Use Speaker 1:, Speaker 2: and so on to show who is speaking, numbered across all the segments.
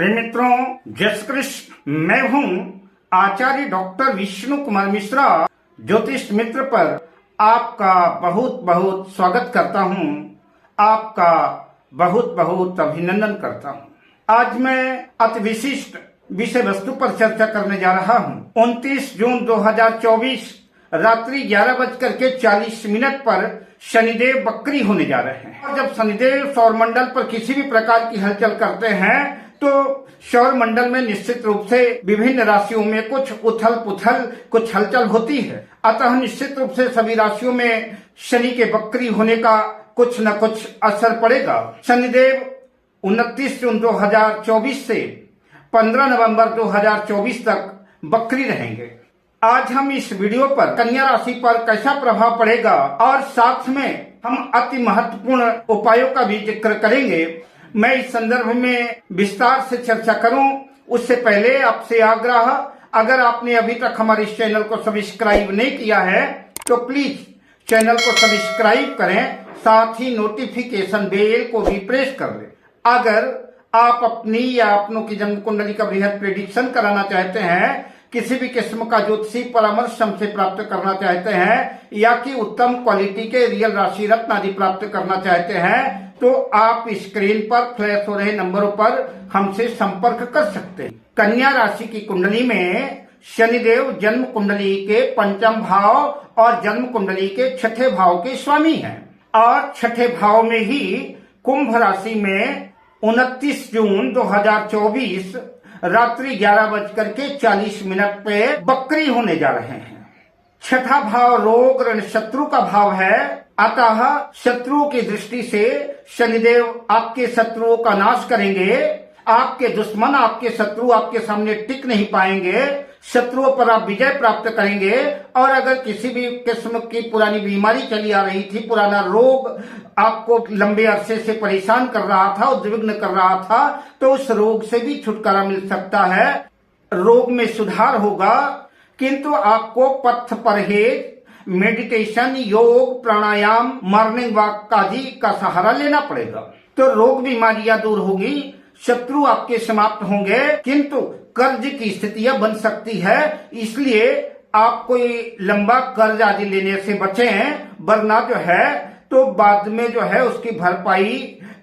Speaker 1: प्रिय मित्रों, जय श्री कृष्ण। मैं हूं आचार्य डॉक्टर विष्णु कुमार मिश्रा, ज्योतिष मित्र पर आपका बहुत बहुत स्वागत करता हूं, आपका बहुत बहुत अभिनंदन करता हूं। आज मैं अति विशिष्ट विषय वस्तु पर चर्चा करने जा रहा हूं। 29 जून 2024 रात्रि 11:40 पर शनिदेव वक्री होने जा रहे हैं। और जब शनिदेव सौर मंडल पर किसी भी प्रकार की हलचल करते हैं तो सौर मंडल में निश्चित रूप से विभिन्न राशियों में कुछ उथल पुथल, कुछ हलचल होती है। अतः निश्चित रूप से सभी राशियों में शनि के वक्री होने का कुछ न कुछ असर पड़ेगा। शनिदेव 29 जून 2024 से 15 नवंबर 2024 तक वक्री रहेंगे। आज हम इस वीडियो पर कन्या राशि पर कैसा प्रभाव पड़ेगा और साथ में हम अति महत्वपूर्ण उपायों का भी जिक्र करेंगे। मैं इस संदर्भ में विस्तार से चर्चा करूं उससे पहले आपसे आग्रह, अगर आपने अभी तक हमारे इस चैनल को सब्सक्राइब नहीं किया है तो प्लीज चैनल को सब्सक्राइब करें, साथ ही नोटिफिकेशन बेल को भी प्रेस कर लें। अगर आप अपनी या अपनों की जन्म कुंडली का बृहद प्रेडिक्शन कराना चाहते हैं, किसी भी किस्म का ज्योतिषी परामर्श हमसे प्राप्त करना चाहते हैं या कि उत्तम क्वालिटी के रियल राशि रत्न आदि प्राप्त करना चाहते हैं तो आप स्क्रीन पर फ्लैश हो रहे नंबरों पर हमसे संपर्क कर सकते हैं। कन्या राशि की कुंडली में शनिदेव जन्म कुंडली के पंचम भाव और जन्म कुंडली के छठे भाव के स्वामी हैं और छठे भाव में ही कुंभ राशि में 29 जून 2024 रात्रि 11:40 पे वक्री होने जा रहे हैं। छठा भाव रोग ऋण शत्रु का भाव है, अतः शत्रुओं की दृष्टि से शनिदेव आपके शत्रुओं का नाश करेंगे। आपके दुश्मन, आपके शत्रु आपके सामने टिक नहीं पाएंगे। शत्रुओं पर आप विजय प्राप्त करेंगे। और अगर किसी भी किस्म की पुरानी बीमारी चली आ रही थी, पुराना रोग आपको लंबे अरसे से परेशान कर रहा था, उद्विग्न कर रहा था, तो उस रोग से भी छुटकारा मिल सकता है। रोग में सुधार होगा, किंतु आपको पथ परहेज, मेडिटेशन, योग, प्राणायाम, मॉर्निंग वॉक आदि का सहारा लेना पड़ेगा। तो रोग बीमारियां दूर होगी, शत्रु आपके समाप्त होंगे, किंतु कर्ज की स्थितियां बन सकती है। इसलिए आप कोई लंबा कर्ज आदि लेने से बचें, वरना जो है तो बाद में जो है उसकी भरपाई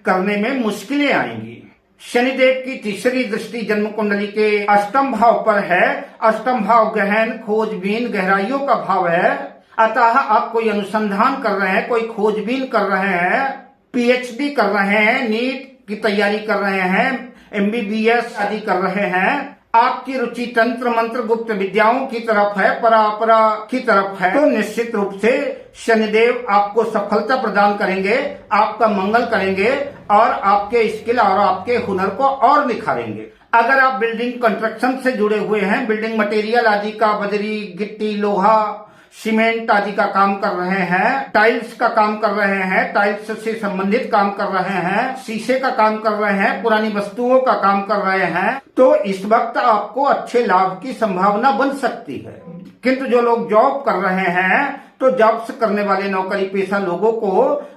Speaker 1: करने में मुश्किलें आएंगी। शनिदेव की तीसरी दृष्टि जन्म कुंडली के अष्टम भाव पर है। अष्टम भाव गहन, खोजबीन, गहराइयों का भाव है। अतः आप कोई अनुसंधान कर रहे हैं, कोई खोजबीन कर रहे हैं, पीएचडी कर रहे हैं, नीट की तैयारी कर रहे हैं, एमबीबीएस आदि कर रहे हैं, आपकी रुचि तंत्र मंत्र गुप्त विद्याओं की तरफ है, परापरा की तरफ है, तो निश्चित रूप से शनिदेव आपको सफलता प्रदान करेंगे, आपका मंगल करेंगे और आपके स्किल और आपके हुनर को और निखारेंगे। अगर आप बिल्डिंग कंस्ट्रक्शन से जुड़े हुए हैं, बिल्डिंग मटेरियल आदि का, बजरी, गिट्टी, लोहा, सीमेंट आदि का काम कर रहे हैं, टाइल्स का काम कर रहे हैं, टाइल्स से संबंधित काम कर रहे हैं, शीशे का काम कर रहे हैं, पुरानी वस्तुओं का काम कर रहे हैं, तो इस वक्त आपको अच्छे लाभ की संभावना बन सकती है। किंतु जो लोग जॉब कर रहे हैं तो जॉब्स करने वाले नौकरी पेशा लोगों को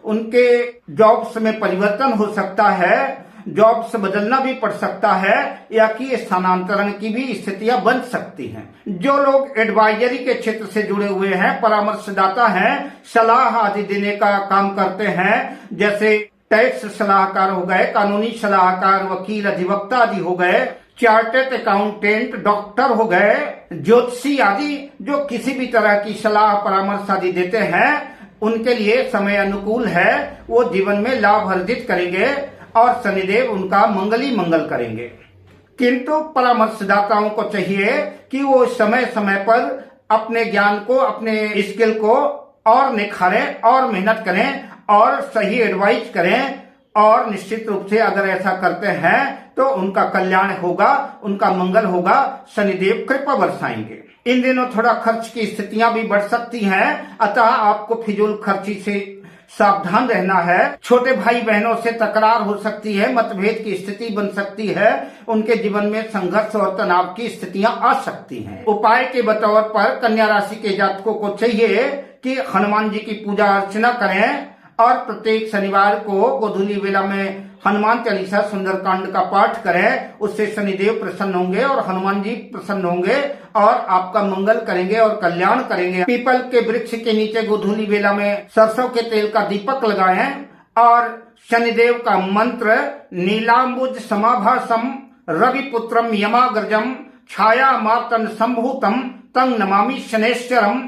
Speaker 1: उनके जॉब्स में परिवर्तन हो सकता है, जॉब्स बदलना भी पड़ सकता है या कि स्थानांतरण की भी स्थितियां बन सकती हैं। जो लोग एडवाइजरी के क्षेत्र से जुड़े हुए हैं, परामर्शदाता हैं, सलाह आदि देने का काम करते हैं, जैसे टैक्स सलाहकार हो गए, कानूनी सलाहकार, वकील, अधिवक्ता आदि हो गए, चार्टर्ड अकाउंटेंट, डॉक्टर हो गए, ज्योतिषी आदि, जो किसी भी तरह की सलाह परामर्श आदि देते हैं, उनके लिए समय अनुकूल है। वो जीवन में लाभ अर्जित करेंगे और शनिदेव उनका मंगली मंगल करेंगे। किंतु परामर्शदाताओं को चाहिए कि वो समय समय पर अपने ज्ञान को, अपने स्किल को और निखारें और मेहनत करें और सही एडवाइस करें। और निश्चित रूप से अगर ऐसा करते हैं तो उनका कल्याण होगा, उनका मंगल होगा, शनिदेव कृपा बरसाएंगे। इन दिनों थोड़ा खर्च की स्थितियां भी बढ़ सकती हैं, अतः आपको फिजूल खर्ची से सावधान रहना है। छोटे भाई बहनों से तकरार हो सकती है, मतभेद की स्थिति बन सकती है, उनके जीवन में संघर्ष और तनाव की स्थितियां आ सकती हैं। उपाय के बतौर पर कन्या राशि के जातकों को चाहिए कि हनुमान जी की पूजा अर्चना करें और प्रत्येक शनिवार को गोधूली वेला में हनुमान चालीसा सुंदरकांड का पाठ करें, उससे शनिदेव प्रसन्न होंगे और हनुमान जी प्रसन्न होंगे और आपका मंगल करेंगे और कल्याण करेंगे। पीपल के वृक्ष के नीचे गोधूली बेला में सरसों के तेल का दीपक लगाएं और शनिदेव का मंत्र नीलांबुज समाभासम रविपुत्रम यमाग्रजम छाया मार्तन संभूतम तंग नमामि शनैश्चरम,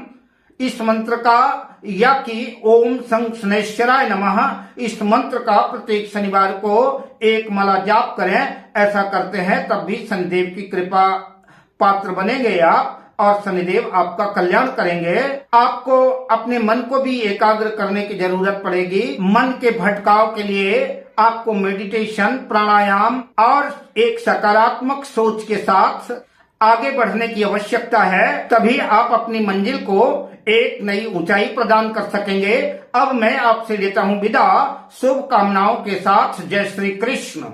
Speaker 1: इस मंत्र का या कि ओम संग शनैश्चराय नमः, इस मंत्र का प्रत्येक शनिवार को एक माला जाप करें। ऐसा करते हैं तब भी शनिदेव की कृपा पात्र बनेंगे आप और शनिदेव आपका कल्याण करेंगे। आपको अपने मन को भी एकाग्र करने की जरूरत पड़ेगी। मन के भटकाव के लिए आपको मेडिटेशन, प्राणायाम और एक सकारात्मक सोच के साथ आगे बढ़ने की आवश्यकता है, तभी आप अपनी मंजिल को एक नई ऊंचाई प्रदान कर सकेंगे। अब मैं आपसे लेता हूं विदा, शुभकामनाओं के साथ। जय श्री कृष्ण।